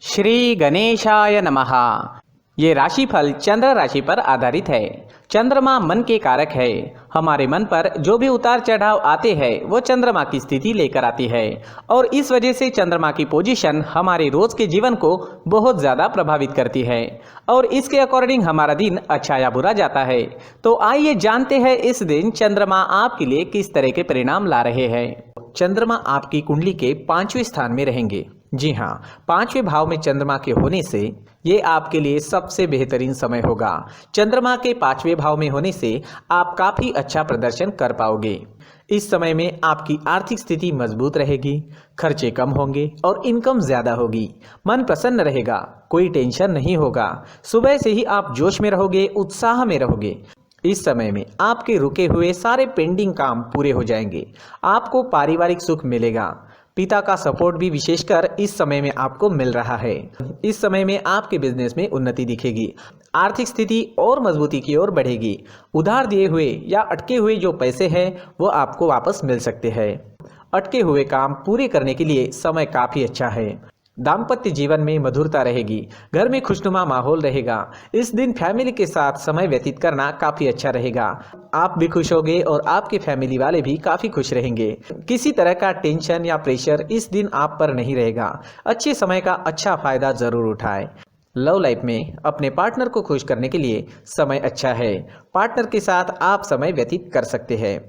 श्री गणेशाय नमः। ये राशिफल चंद्र राशि पर आधारित है। चंद्रमा मन के कारक है। हमारे मन पर जो भी उतार चढ़ाव आते हैं वो चंद्रमा की स्थिति लेकर आती है और इस वजह से चंद्रमा की पोजीशन हमारे रोज के जीवन को बहुत ज़्यादा प्रभावित करती है और इसके अकॉर्डिंग हमारा दिन अच्छा या बुरा जाता है। तो आइए जानते हैं इस दिन चंद्रमा आपके लिए किस तरह के परिणाम ला रहे हैं। चंद्रमा आपकी कुंडली के 5वें स्थान में रहेंगे। जी हाँ, 5वें भाव में चंद्रमा के होने से ये आपके लिए सबसे बेहतरीन समय होगा। चंद्रमा के 5वें भाव में होने से आप काफ़ी अच्छा प्रदर्शन कर पाओगे। इस समय में आपकी आर्थिक स्थिति मजबूत रहेगी, खर्चे कम होंगे और इनकम ज़्यादा होगी। मन प्रसन्न रहेगा, कोई टेंशन नहीं होगा। सुबह से ही आप जोश में रहोगे, उत्साह में रहोगे। इस समय में आपके रुके हुए सारे पेंडिंग काम पूरे हो जाएंगे। आपको पारिवारिक सुख मिलेगा। पिता का सपोर्ट भी विशेषकर इस समय में आपको मिल रहा है। इस समय में आपके बिजनेस में उन्नति दिखेगी। आर्थिक स्थिति और मजबूती की ओर बढ़ेगी। उधार दिए हुए या अटके हुए जो पैसे हैं वो आपको वापस मिल सकते हैं। अटके हुए काम पूरे करने के लिए समय काफ़ी अच्छा है। दाम्पत्य जीवन में मधुरता रहेगी। घर में खुशनुमा माहौल रहेगा। इस दिन फैमिली के साथ समय व्यतीत करना काफ़ी अच्छा रहेगा। आप भी खुश होंगे और आपके फैमिली वाले भी काफ़ी खुश रहेंगे। किसी तरह का टेंशन या प्रेशर इस दिन आप पर नहीं रहेगा। अच्छे समय का अच्छा फायदा ज़रूर उठाएं। लव लाइफ में अपने पार्टनर को खुश करने के लिए समय अच्छा है। पार्टनर के साथ आप समय व्यतीत कर सकते हैं।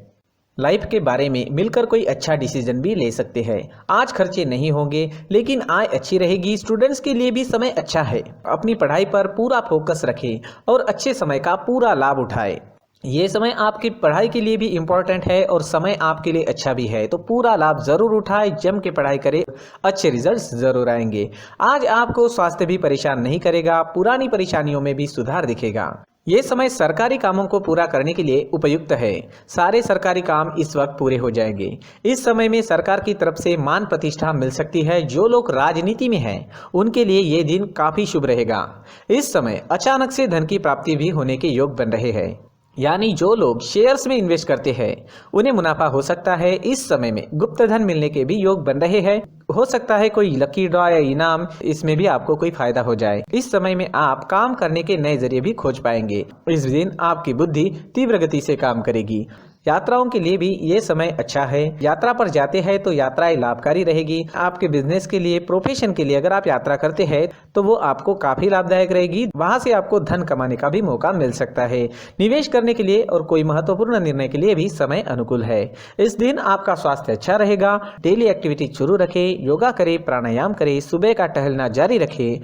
लाइफ के बारे में मिलकर कोई अच्छा डिसीजन भी ले सकते हैं। आज खर्चे नहीं होंगे लेकिन आय अच्छी रहेगी। स्टूडेंट्स के लिए भी समय अच्छा है। अपनी पढ़ाई पर पूरा फोकस रखें और अच्छे समय का पूरा लाभ उठाएं। ये समय आपकी पढ़ाई के लिए भी इम्पोर्टेंट है और समय आपके लिए अच्छा भी है, तो पूरा लाभ ज़रूर उठाएं। जम के पढ़ाई करें, अच्छे रिजल्ट्स ज़रूर आएंगे। आज आपको स्वास्थ्य भी परेशान नहीं करेगा। पुरानी परेशानियों में भी सुधार दिखेगा। ये समय सरकारी कामों को पूरा करने के लिए उपयुक्त है। सारे सरकारी काम इस वक्त पूरे हो जाएंगे। इस समय में सरकार की तरफ से मान प्रतिष्ठा मिल सकती है। जो लोग राजनीति में हैं उनके लिए ये दिन काफ़ी शुभ रहेगा। इस समय अचानक से धन की प्राप्ति भी होने के योग बन रहे हैं। यानी जो लोग शेयर्स में इन्वेस्ट करते हैं उन्हें मुनाफा हो सकता है। इस समय में गुप्त धन मिलने के भी योग बन रहे हैं। हो सकता है कोई लकी ड्रॉ या इनाम, इसमें भी आपको कोई फायदा हो जाए। इस समय में आप काम करने के नए जरिए भी खोज पाएंगे। इस दिन आपकी बुद्धि तीव्र गति से काम करेगी। यात्राओं के लिए भी ये समय अच्छा है। यात्रा पर जाते हैं तो यात्राएं लाभकारी रहेगी। आपके बिजनेस के लिए, प्रोफेशन के लिए अगर आप यात्रा करते हैं तो वो आपको काफ़ी लाभदायक रहेगी। वहाँ से आपको धन कमाने का भी मौका मिल सकता है। निवेश करने के लिए और कोई महत्वपूर्ण निर्णय के लिए भी समय अनुकूल है। इस दिन आपका स्वास्थ्य अच्छा रहेगा। डेली एक्टिविटी शुरू रखें, योगा करें, प्राणायाम करें, सुबह का टहलना जारी रखें।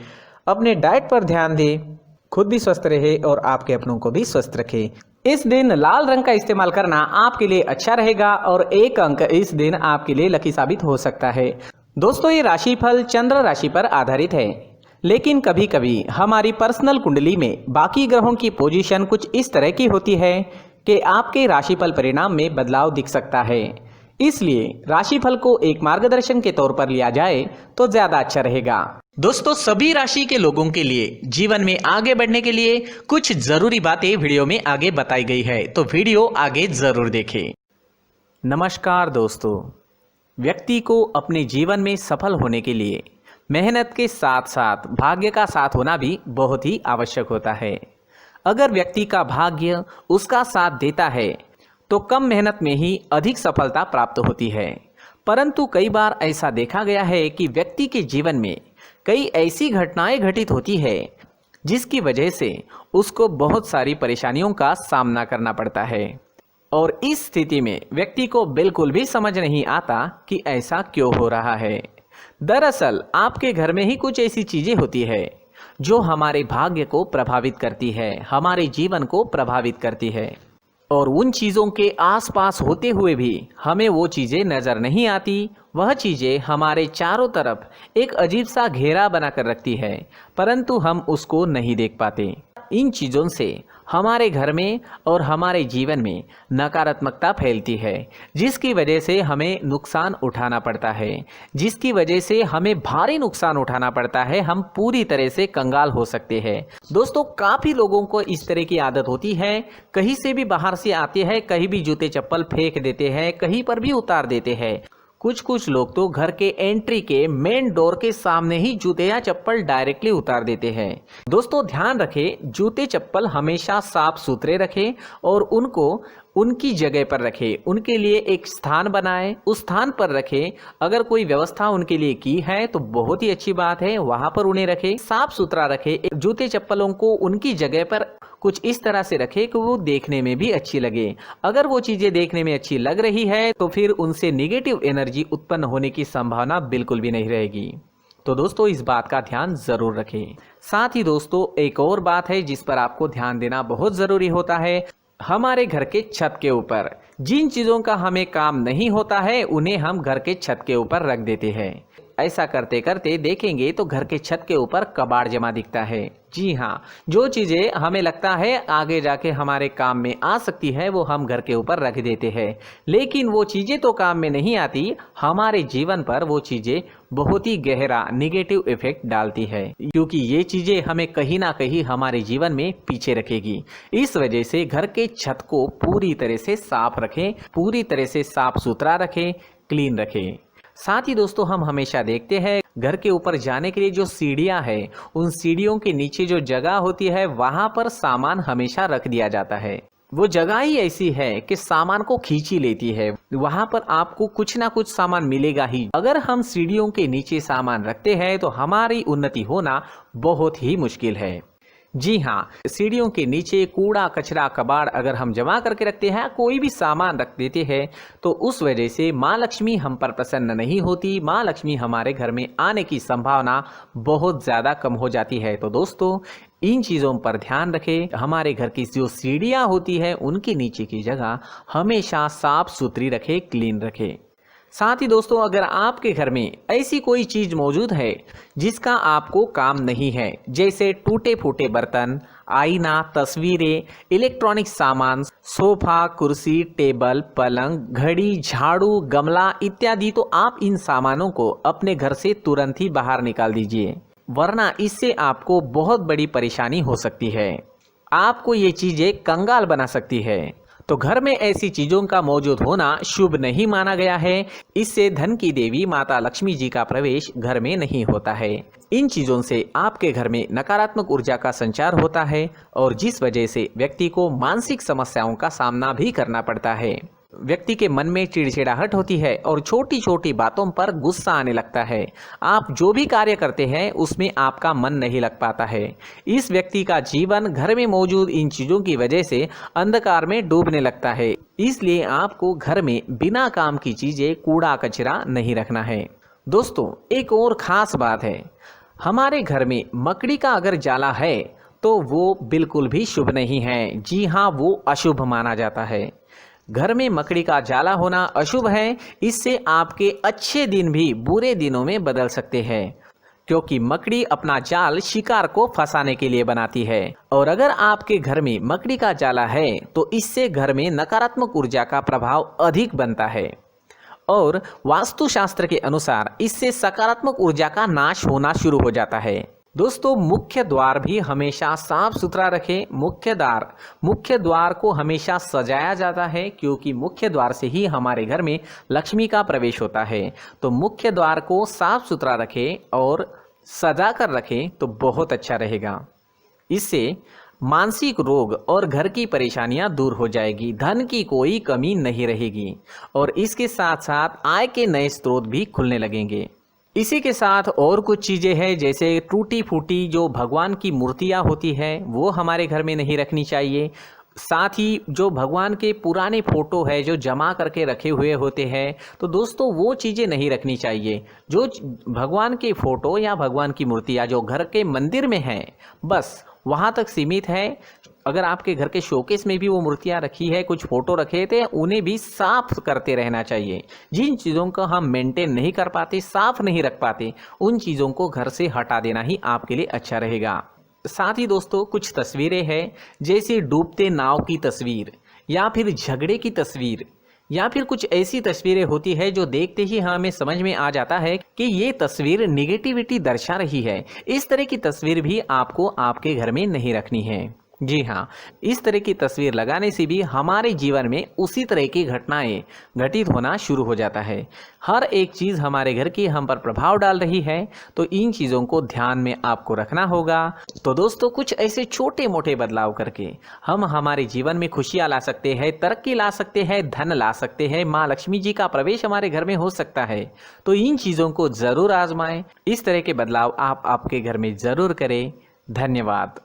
अपने डाइट पर ध्यान दें, खुद भी स्वस्थ रहे और आपके अपनों को भी स्वस्थ रखें। इस दिन लाल रंग का इस्तेमाल करना आपके लिए अच्छा रहेगा और एक अंक इस दिन आपके लिए लकी साबित हो सकता है। दोस्तों, ये राशिफल चंद्र राशि पर आधारित है, लेकिन कभी कभी हमारी पर्सनल कुंडली में बाकी ग्रहों की पोजीशन कुछ इस तरह की होती है कि आपके राशिफल परिणाम में बदलाव दिख सकता है। इसलिए राशिफल को एक मार्गदर्शन के तौर पर लिया जाए तो ज्यादा अच्छा रहेगा। दोस्तों, सभी राशि के लोगों के लिए जीवन में आगे बढ़ने के लिए कुछ जरूरी बातें वीडियो में आगे बताई गई है, तो वीडियो आगे जरूर देखें। नमस्कार दोस्तों, व्यक्ति को अपने जीवन में सफल होने के लिए मेहनत के साथ साथ भाग्य का साथ होना भी बहुत ही आवश्यक होता है। अगर व्यक्ति का भाग्य उसका साथ देता है तो कम मेहनत में ही अधिक सफलता प्राप्त होती है। परंतु कई बार ऐसा देखा गया है कि व्यक्ति के जीवन में कई ऐसी घटनाएं घटित होती है जिसकी वजह से उसको बहुत सारी परेशानियों का सामना करना पड़ता है और इस स्थिति में व्यक्ति को बिल्कुल भी समझ नहीं आता कि ऐसा क्यों हो रहा है। दरअसल आपके घर में ही कुछ ऐसी चीजें होती है जो हमारे भाग्य को प्रभावित करती है, हमारे जीवन को प्रभावित करती है और उन चीज़ों के आसपास होते हुए भी हमें वो चीज़ें नज़र नहीं आती। वह चीज़ें हमारे चारों तरफ एक अजीब सा घेरा बनाकर रखती है, परंतु हम उसको नहीं देख पाते। इन चीज़ों से हमारे घर में और हमारे जीवन में नकारात्मकता फैलती है, जिसकी वजह से हमें नुकसान उठाना पड़ता है, जिसकी वजह से हमें भारी नुकसान उठाना पड़ता है। हम पूरी तरह से कंगाल हो सकते हैं। दोस्तों, काफ़ी लोगों को इस तरह की आदत होती है। कहीं से भी बाहर से आते हैं, कहीं भी जूते चप्पल फेंक देते हैं, कहीं पर भी उतार देते हैं। कुछ कुछ लोग तो घर के एंट्री के मेन डोर के सामने ही जूते या चप्पल डायरेक्टली उतार देते हैं। दोस्तों ध्यान रखें, जूते चप्पल हमेशा साफ सुथरे रखें और उनको उनकी जगह पर रखें। उनके लिए एक स्थान बनाएं, उस स्थान पर रखें। अगर कोई व्यवस्था उनके लिए की है तो बहुत ही अच्छी बात है, वहां पर उन्हें रखें। साफ सुथरा रखें। जूते चप्पलों को उनकी जगह पर कुछ इस तरह से रखें कि वो देखने में भी अच्छी लगे। अगर वो चीजें देखने में अच्छी लग रही है तो फिर उनसे नेगेटिव एनर्जी उत्पन्न होने की संभावना बिल्कुल भी नहीं रहेगी। तो दोस्तों इस बात का ध्यान जरूर रखें। साथ ही दोस्तों एक और बात है जिस पर आपको ध्यान देना बहुत जरूरी होता है। हमारे घर के छत के ऊपर जिन चीजों का हमें काम नहीं होता है उन्हें हम घर के छत के ऊपर रख देते हैं। ऐसा करते करते देखेंगे तो घर के छत के ऊपर कबाड़ जमा दिखता है। जी हाँ, जो चीजें हमें लगता है आगे जाके हमारे काम में आ सकती है वो हम घर के ऊपर रख देते हैं, लेकिन वो चीजें तो काम में नहीं आती। हमारे जीवन पर वो चीजें बहुत ही गहरा नेगेटिव इफेक्ट डालती है, क्योंकि ये चीजें हमें कहीं ना कहीं हमारे जीवन में पीछे रखेगी। इस वजह से घर के छत को पूरी तरह से साफ रखें, पूरी तरह से साफ सुथरा रखें, क्लीन रखें। साथ ही दोस्तों हम हमेशा देखते हैं घर के ऊपर जाने के लिए जो सीढ़ियां हैं, उन सीढ़ियों के नीचे जो जगह होती है वहां पर सामान हमेशा रख दिया जाता है। वो जगह ही ऐसी है कि सामान को खींच ही लेती है। वहां पर आपको कुछ ना कुछ सामान मिलेगा ही। अगर हम सीढ़ियों के नीचे सामान रखते हैं तो हमारी उन्नति होना बहुत ही मुश्किल है। जी हाँ, सीढ़ियों के नीचे कूड़ा कचरा कबाड़ अगर हम जमा करके रखते हैं, कोई भी सामान रख देते हैं, तो उस वजह से माँ लक्ष्मी हम पर प्रसन्न नहीं होती। माँ लक्ष्मी हमारे घर में आने की संभावना बहुत ज़्यादा कम हो जाती है। तो दोस्तों इन चीज़ों पर ध्यान रखें। हमारे घर की जो सीढ़ियाँ होती है उनके नीचे की जगह हमेशा साफ सुथरी रखें, क्लीन रखें। साथ ही दोस्तों अगर आपके घर में ऐसी कोई चीज मौजूद है जिसका आपको काम नहीं है, जैसे टूटे फूटे बर्तन, आईना, तस्वीरें, इलेक्ट्रॉनिक सामान, सोफा, कुर्सी, टेबल, पलंग, घड़ी, झाड़ू, गमला इत्यादि, तो आप इन सामानों को अपने घर से तुरंत ही बाहर निकाल दीजिए, वरना इससे आपको बहुत बड़ी परेशानी हो सकती है। आपको ये चीजें कंगाल बना सकती है। तो घर में ऐसी चीजों का मौजूद होना शुभ नहीं माना गया है। इससे धन की देवी माता लक्ष्मी जी का प्रवेश घर में नहीं होता है। इन चीजों से आपके घर में नकारात्मक ऊर्जा का संचार होता है और जिस वजह से व्यक्ति को मानसिक समस्याओं का सामना भी करना पड़ता है। व्यक्ति के मन में चिड़चिड़ाहट होती है और छोटी छोटी बातों पर गुस्सा आने लगता है। आप जो भी कार्य करते हैं उसमें आपका मन नहीं लग पाता है। इस व्यक्ति का जीवन घर में मौजूद इन चीजों की वजह से अंधकार में डूबने लगता है। इसलिए आपको घर में बिना काम की चीजें, कूड़ा कचरा नहीं रखना है। दोस्तों एक और खास बात है, हमारे घर में मकड़ी का अगर जाला है तो वो बिल्कुल भी शुभ नहीं है। जी हाँ, वो अशुभ माना जाता है। घर में मकड़ी का जाला होना अशुभ है। इससे आपके अच्छे दिन भी बुरे दिनों में बदल सकते हैं, क्योंकि मकड़ी अपना जाल शिकार को फंसाने के लिए बनाती है। और अगर आपके घर में मकड़ी का जाला है तो इससे घर में नकारात्मक ऊर्जा का प्रभाव अधिक बनता है और वास्तुशास्त्र के अनुसार इससे सकारात्मक ऊर्जा का नाश होना शुरू हो जाता है। दोस्तों मुख्य द्वार भी हमेशा साफ सुथरा रखें। मुख्य द्वार को हमेशा सजाया जाता है, क्योंकि मुख्य द्वार से ही हमारे घर में लक्ष्मी का प्रवेश होता है। तो मुख्य द्वार को साफ सुथरा रखें और सजा कर रखें तो बहुत अच्छा रहेगा। इससे मानसिक रोग और घर की परेशानियां दूर हो जाएगी, धन की कोई कमी नहीं रहेगी और इसके साथ साथ आय के नए स्रोत भी खुलने लगेंगे। इसी के साथ और कुछ चीज़ें हैं, जैसे टूटी फूटी जो भगवान की मूर्तियां होती है वो हमारे घर में नहीं रखनी चाहिए। साथ ही जो भगवान के पुराने फोटो है जो जमा करके रखे हुए होते हैं, तो दोस्तों वो चीज़ें नहीं रखनी चाहिए। जो भगवान के फोटो या भगवान की मूर्तियाँ जो घर के मंदिर में हैं बस वहाँ तक सीमित है। अगर आपके घर के शोकेस में भी वो मूर्तियाँ रखी है, कुछ फोटो रखे थे, उन्हें भी साफ करते रहना चाहिए। जिन चीज़ों को हम मेंटेन नहीं कर पाते, साफ नहीं रख पाते, उन चीज़ों को घर से हटा देना ही आपके लिए अच्छा रहेगा। साथ ही दोस्तों कुछ तस्वीरें हैं, जैसे डूबते नाव की तस्वीर या फिर झगड़े की तस्वीर या फिर कुछ ऐसी तस्वीरें होती है जो देखते ही हमें समझ में आ जाता है कि ये तस्वीर निगेटिविटी दर्शा रही है। इस तरह की तस्वीर भी आपको आपके घर में नहीं रखनी है। जी हाँ, इस तरह की तस्वीर लगाने से भी हमारे जीवन में उसी तरह की घटनाएं घटित होना शुरू हो जाता है। हर एक चीज़ हमारे घर की हम पर प्रभाव डाल रही है, तो इन चीज़ों को ध्यान में आपको रखना होगा। तो दोस्तों, कुछ ऐसे छोटे मोटे बदलाव करके हम हमारे जीवन में खुशियाँ ला सकते हैं, तरक्की ला सकते हैं, धन ला सकते हैं, माँ लक्ष्मी जी का प्रवेश हमारे घर में हो सकता है। तो इन चीज़ों को ज़रूर आजमाएं। इस तरह के बदलाव आप आपके घर में ज़रूर करें। धन्यवाद।